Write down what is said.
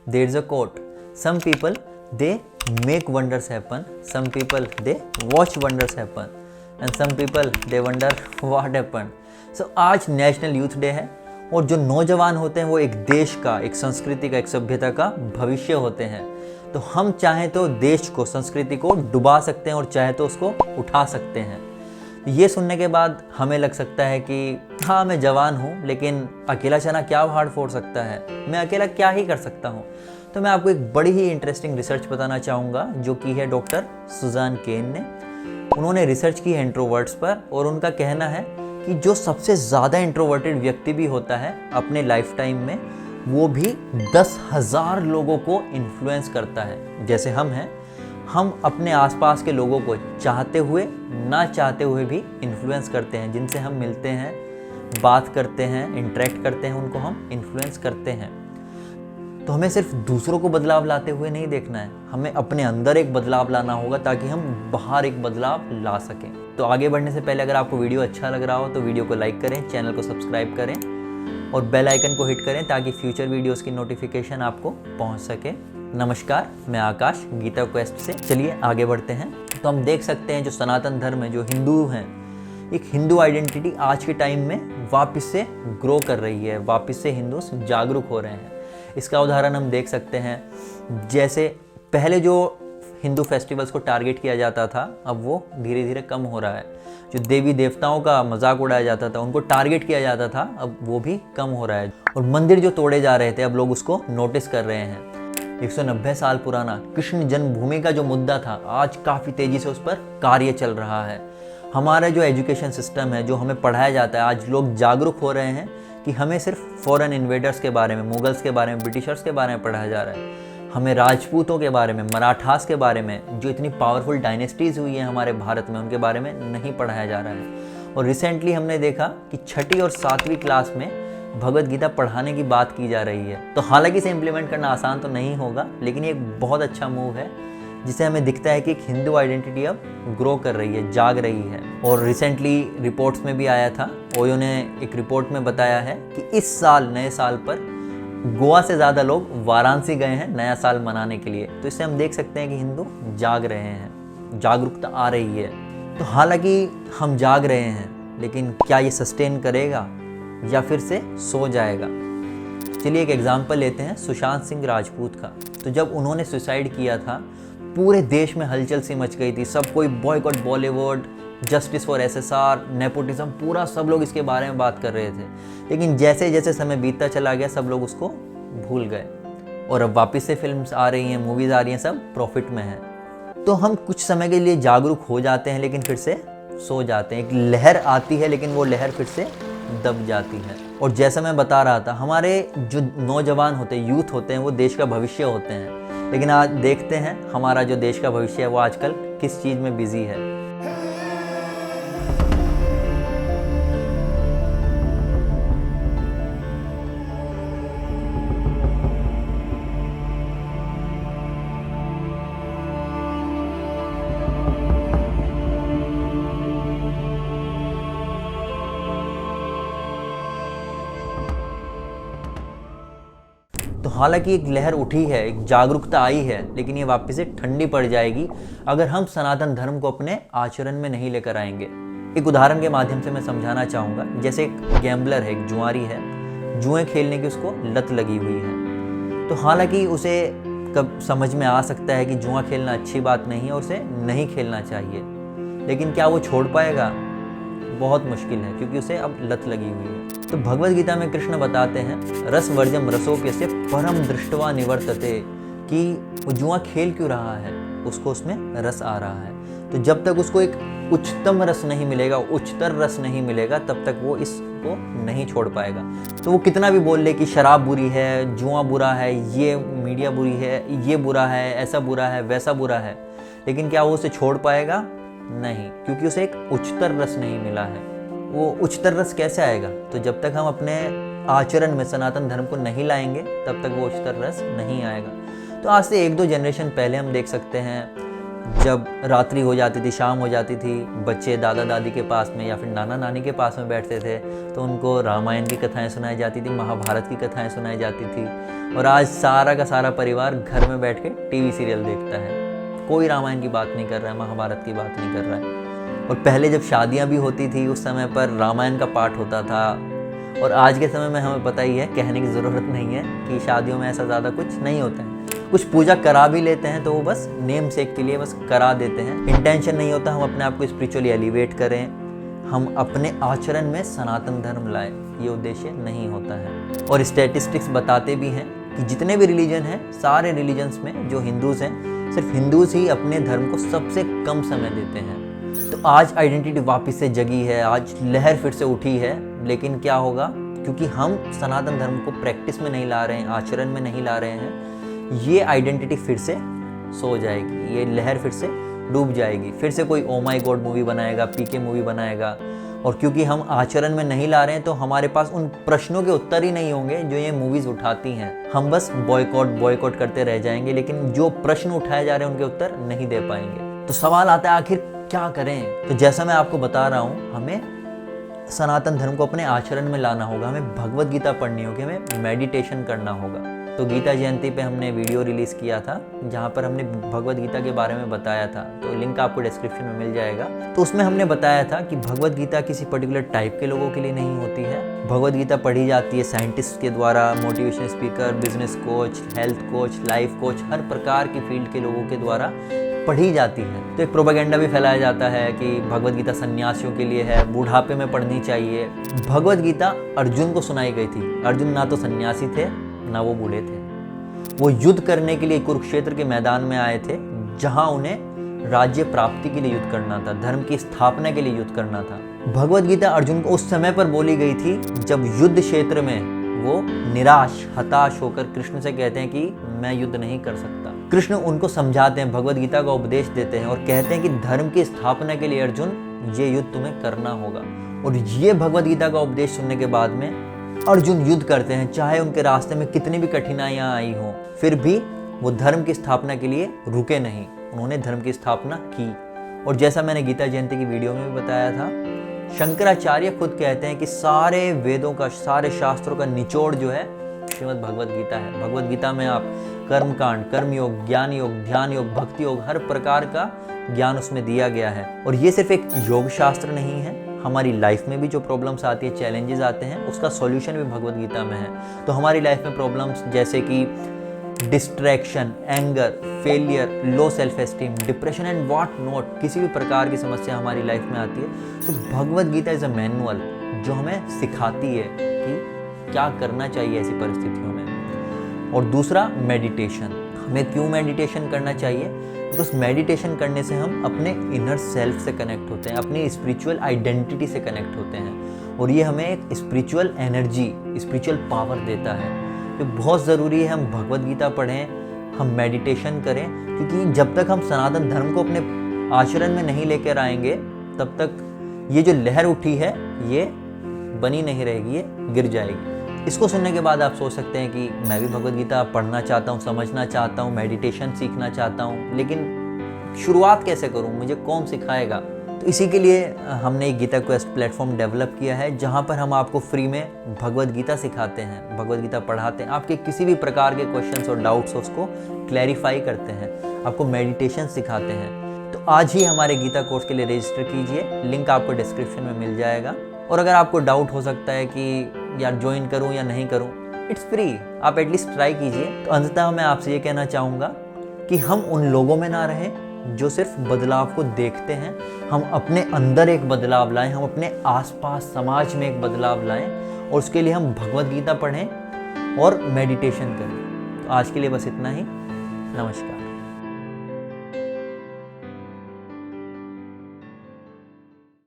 There is a quote, some people they make wonders happen, some people they watch wonders happen, and some people they wonder what happened. So आज national youth day है और जो नौजवान होते हैं वो एक देश का, एक संस्कृति का, एक सभ्यता का भविष्य होते हैं। तो हम चाहें तो देश को, संस्कृति को डुबा सकते हैं और चाहे तो उसको उठा सकते हैं। ये सुनने के बाद हमें लग सकता है कि हाँ मैं जवान हूँ, लेकिन अकेला चना क्या उखाड़ फोड़ सकता है, मैं अकेला क्या ही कर सकता हूँ। तो मैं आपको एक बड़ी ही इंटरेस्टिंग रिसर्च बताना चाहूँगा जो की है डॉक्टर सुजान केन ने। उन्होंने रिसर्च की है इंट्रोवर्ट्स पर और उनका कहना है कि जो सबसे ज़्यादा इंट्रोवर्टेड व्यक्ति भी होता है अपने लाइफ टाइम में, वो भी 10,000 लोगों को इन्फ्लुएंस करता है। जैसे हम हैं, हम अपने आसपास के लोगों को चाहते हुए ना चाहते हुए भी इन्फ्लुएंस करते हैं। जिनसे हम मिलते हैं, बात करते हैं, इंटरेक्ट करते हैं, उनको हम इन्फ्लुएंस करते हैं। तो हमें सिर्फ दूसरों को बदलाव लाते हुए नहीं देखना है, हमें अपने अंदर एक बदलाव लाना होगा ताकि हम बाहर एक बदलाव ला सकें। तो आगे बढ़ने से पहले अगर आपको वीडियो अच्छा लग रहा हो तो वीडियो को लाइक करें, चैनल को सब्सक्राइब करें और बेल आइकन को हिट करें ताकि फ्यूचर वीडियोस की नोटिफिकेशन आपको पहुंच सके। नमस्कार, मैं आकाश गीता क्वेस्ट से। चलिए आगे बढ़ते हैं। तो हम देख सकते हैं जो सनातन धर्म है, जो हिंदू हैं, एक हिंदू आइडेंटिटी आज के टाइम में वापस से ग्रो कर रही है, वापस से हिंदू जागरूक हो रहे हैं। इसका उदाहरण हम देख सकते हैं, जैसे पहले जो हिंदू फेस्टिवल्स को टारगेट किया जाता था, अब वो धीरे धीरे कम हो रहा है। जो देवी देवताओं का मजाक उड़ाया जाता था, उनको टारगेट किया जाता था, अब वो भी कम हो रहा है। और मंदिर जो तोड़े जा रहे थे, अब लोग उसको नोटिस कर रहे हैं। 190 साल पुराना कृष्ण जन्मभूमि का जो मुद्दा था, आज काफ़ी तेज़ी से उस पर कार्य चल रहा है। हमारा जो एजुकेशन सिस्टम है, जो हमें पढ़ाया जाता है, आज लोग जागरूक हो रहे हैं कि हमें सिर्फ फॉरेन इन्वेडर्स के बारे में, मुगल्स के बारे में, ब्रिटिशर्स के बारे में पढ़ाया जा रहा है। हमें राजपूतों के बारे में, मराठास के बारे में, जो इतनी पावरफुल डायनेस्टीज़ हुई हैं हमारे भारत में, उनके बारे में नहीं पढ़ाया जा रहा है। और रिसेंटली हमने देखा कि 6ठी और 7वीं क्लास में भगवद गीता पढ़ाने की बात की जा रही है। तो हालांकि इसे इम्प्लीमेंट करना आसान तो नहीं होगा, लेकिन ये एक बहुत अच्छा मूव है जिससे हमें दिखता है कि एक हिंदू आइडेंटिटी अब ग्रो कर रही है, जाग रही है। और रिसेंटली रिपोर्ट्स में भी आया था, ओयो ने एक रिपोर्ट में बताया है कि इस साल, नए साल पर गोवा से ज़्यादा लोग वाराणसी गए हैं नया साल मनाने के लिए। तो इससे हम देख सकते हैं कि हिंदू जाग रहे हैं, जागरूकता आ रही है। तो हालांकि हम जाग रहे हैं, लेकिन क्या ये सस्टेन करेगा या फिर से सो जाएगा? चलिए एक एग्जाम्पल लेते हैं सुशांत सिंह राजपूत का। तो जब उन्होंने सुसाइड किया था, पूरे देश में हलचल सी मच गई थी। सब कोई boycott Bollywood, justice for SSR, nepotism, पूरा सब लोग इसके बारे में बात कर रहे थे। लेकिन जैसे जैसे समय बीतता चला गया, सब लोग उसको भूल गए और अब वापस से फिल्म्स आ रही हैं, मूवीज़ आ रही हैं, सब प्रॉफिट में हैं। तो हम कुछ समय के लिए जागरूक हो जाते हैं, लेकिन फिर से सो जाते हैं। एक लहर आती है, लेकिन वो लहर फिर से दब जाती है। और जैसा मैं बता रहा था, हमारे जो नौजवान होते हैं, यूथ होते हैं, वो देश का भविष्य होते हैं। लेकिन आज देखते हैं हमारा जो देश का भविष्य है वो आजकल किस चीज़ में बिजी है। तो हालांकि एक लहर उठी है, एक जागरूकता आई है, लेकिन ये वापस से ठंडी पड़ जाएगी अगर हम सनातन धर्म को अपने आचरण में नहीं लेकर आएंगे। एक उदाहरण के माध्यम से मैं समझाना चाहूँगा। जैसे एक गैम्बलर है, एक जुआरी है, जुए खेलने की उसको लत लगी हुई है। तो हालांकि उसे कब समझ में आ सकता है कि जुआ खेलना अच्छी बात नहीं है और उसे नहीं खेलना चाहिए, लेकिन क्या वो छोड़ पाएगा? बहुत मुश्किल है, क्योंकि उसे अब लत लगी हुई है। तो भगवद गीता में कृष्ण बताते हैं, रस वर्जम रसोप्यस्य परम दृष्टवा निवर्तते, कि वो जुआ खेल क्यों रहा है, उसको उसमें रस आ रहा है। तो जब तक उसको एक उच्चतम रस नहीं मिलेगा, उच्चतर रस नहीं मिलेगा, तब तक वो इसको नहीं छोड़ पाएगा। तो वो कितना भी बोल ले कि शराब बुरी है, जुआ बुरा है, ये मीडिया बुरी है, ये बुरा है, ऐसा बुरा है, वैसा बुरा है, लेकिन क्या वो उसे छोड़ पाएगा? नहीं, क्योंकि उसे एक उच्चतर रस नहीं मिला है। वो उच्चतर रस कैसे आएगा? तो जब तक हम अपने आचरण में सनातन धर्म को नहीं लाएंगे, तब तक वो उच्चतर रस नहीं आएगा। तो आज से 1-2 जनरेशन पहले हम देख सकते हैं जब रात्रि हो जाती थी, शाम हो जाती थी, बच्चे दादा दादी के पास में या फिर नाना नानी के पास में बैठते थे तो उनको रामायण की कथाएं सुनाई जाती थी, महाभारत की कथाएं सुनाई जाती थी। और आज सारा का सारा परिवार घर में बैठ के टीवी सीरियल देखता है, कोई रामायण की बात नहीं कर रहा है, महाभारत की बात नहीं कर रहा है। और पहले जब शादियाँ भी होती थी उस समय पर रामायण का पाठ होता था। और आज के समय में हमें पता ही है, कहने की ज़रूरत नहीं है कि शादियों में ऐसा ज़्यादा कुछ नहीं होता है। कुछ पूजा करा भी लेते हैं तो वो बस नेम सेक के लिए बस करा देते हैं। इंटेंशन नहीं होता हम अपने आप को स्पिरिचुअली एलिवेट करें, हम अपने आचरण में सनातन धर्म लाए, ये उद्देश्य नहीं होता है। और स्टैटिस्टिक्स बताते भी हैं कि जितने भी रिलीजन हैं, सारे रिलीजन्स में जो हिंदूज़ हैं, सिर्फ हिंदूज़ ही अपने धर्म को सबसे कम समय देते हैं। तो आज आइडेंटिटी वापस से जगी है, आज लहर फिर से उठी है। लेकिन क्या होगा, क्योंकि हम सनातन धर्म को प्रैक्टिस में नहीं ला रहे हैं, आचरण में नहीं ला रहे हैं, ये आइडेंटिटी फिर से सो जाएगी, ये लहर फिर से डूब जाएगी। फिर से कोई ओ माई गॉड मूवी बनाएगा, पीके मूवी बनाएगा। और क्योंकि हम आचरण में नहीं ला रहे हैं तो हमारे पास उन प्रश्नों के उत्तर ही नहीं होंगे जो ये मूवीज़ उठाती हैं। हम बस बॉयकॉट करते रह जाएंगे, लेकिन जो प्रश्न उठाए जा रहे हैं उनके उत्तर नहीं दे पाएंगे। तो सवाल आता है, आखिर क्या करें? तो जैसा मैं आपको बता रहा हूँ, हमें सनातन धर्म को अपने आचरण में लाना होगा, हमें भगवद गीता पढ़नी होगी, हमें मेडिटेशन करना होगा। तो गीता जयंती पे हमने वीडियो रिलीज़ किया था जहाँ पर हमने भगवद गीता के बारे में बताया था, तो लिंक आपको डिस्क्रिप्शन में मिल जाएगा। तो उसमें हमने बताया था कि भगवद गीता किसी पर्टिकुलर टाइप के लोगों के लिए नहीं होती है। भगवद गीता पढ़ी जाती है साइंटिस्ट के द्वारा, motivation speaker, business coach, health coach, life coach, हर प्रकार की फील्ड के लोगों के द्वारा पढ़ी जाती है। तो एक प्रोपेगेंडा भी फैलाया जाता है कि भगवद गीता सन्यासियों के लिए है, बुढ़ापे में पढ़नी चाहिए। भगवद गीता अर्जुन को सुनाई गई थी। अर्जुन ना तो सन्यासी थे ना वो बूढ़े थे, वो युद्ध करने के लिए कुरुक्षेत्र के मैदान में आए थे, जहां उन्हें राज्य प्राप्ति के लिए युद्ध करना था, धर्म की स्थापना के लिए युद्ध करना था। भगवद गीता अर्जुन को उस समय पर बोली गई थी जब युद्ध क्षेत्र में वो निराश, हताश होकर कृष्ण से कहते हैं कि मैं युद्ध नहीं कर सकता। कृष्ण उनको समझाते हैं, भगवद गीता का उपदेश देते हैं और कहते हैं कि धर्म की स्थापना के लिए अर्जुन ये युद्ध तुम्हें करना होगा। और ये भगवद गीता का उपदेश सुनने के बाद में अर्जुन युद्ध करते हैं, चाहे उनके रास्ते में कितनी भी कठिनाइयां आई हों, फिर भी वो धर्म की स्थापना के लिए रुके नहीं, उन्होंने धर्म की स्थापना की। और जैसा मैंने गीता जयंती की वीडियो में भी बताया था, शंकराचार्य खुद कहते हैं कि सारे वेदों का, सारे शास्त्रों का निचोड़ जो है श्रीमद् भगवद गीता है। भगवद गीता में आप कर्मकांड, कर्मयोग, ज्ञान योग, ध्यान योग, भक्ति योग, हर प्रकार का ज्ञान उसमें दिया गया है। और ये सिर्फ एक योग शास्त्र नहीं है, हमारी लाइफ में भी जो प्रॉब्लम्स आती है, चैलेंजेस आते हैं, उसका सॉल्यूशन भी भगवद गीता में है। तो हमारी लाइफ में प्रॉब्लम्स जैसे कि distraction, anger, failure, low self esteem, depression and what not, किसी भी प्रकार की समस्या हमारी लाइफ में आती है तो Bhagavad Gita is a manual जो हमें सिखाती है कि क्या करना चाहिए ऐसी परिस्थितियों में। और दूसरा, मेडिटेशन। हमें क्यों मेडिटेशन करना चाहिए? बिकॉज मेडिटेशन करने से हम अपने इनर सेल्फ से कनेक्ट होते हैं, अपनी स्पिरिचुअल आइडेंटिटी से कनेक्ट होते हैं और ये हमें एक स्पिरिचुअल एनर्जी, स्पिरिचुअल पावर देता है। तो बहुत ज़रूरी है हम भगवद गीता पढ़ें, हम मेडिटेशन करें, क्योंकि जब तक हम सनातन धर्म को अपने आचरण में नहीं लेकर आएंगे तब तक ये जो लहर उठी है ये बनी नहीं रहेगी, ये गिर जाएगी। इसको सुनने के बाद आप सोच सकते हैं कि मैं भी भगवद गीता पढ़ना चाहता हूँ, समझना चाहता हूँ, मेडिटेशन सीखना चाहता हूँ, लेकिन शुरुआत कैसे करूँ, मुझे कौन सिखाएगा? तो इसी के लिए हमने एक गीता क्वेस्ट प्लेटफॉर्म डेवलप किया है जहाँ पर हम आपको फ्री में भगवद गीता सिखाते हैं, भगवद गीता पढ़ाते हैं, आपके किसी भी प्रकार के क्वेश्चंस और डाउट्स उसको क्लैरिफाई करते हैं, आपको मेडिटेशन सिखाते हैं। तो आज ही हमारे गीता कोर्स के लिए रजिस्टर कीजिए, लिंक आपको डिस्क्रिप्शन में मिल जाएगा। और अगर आपको डाउट हो सकता है कि यार ज्वाइन करूं या नहीं करूं, इट्स फ्री, आप एटलीस्ट ट्राई कीजिए। तो अंततः मैं आपसे ये कहना चाहूँगा कि हम उन लोगों में ना रहें जो सिर्फ बदलाव को देखते हैं, हम अपने अंदर एक बदलाव लाएं, हम अपने आसपास समाज में एक बदलाव लाएं और उसके लिए हम भगवद गीता पढ़ें और मेडिटेशन करें। तो आज के लिए बस इतना ही। नमस्कार।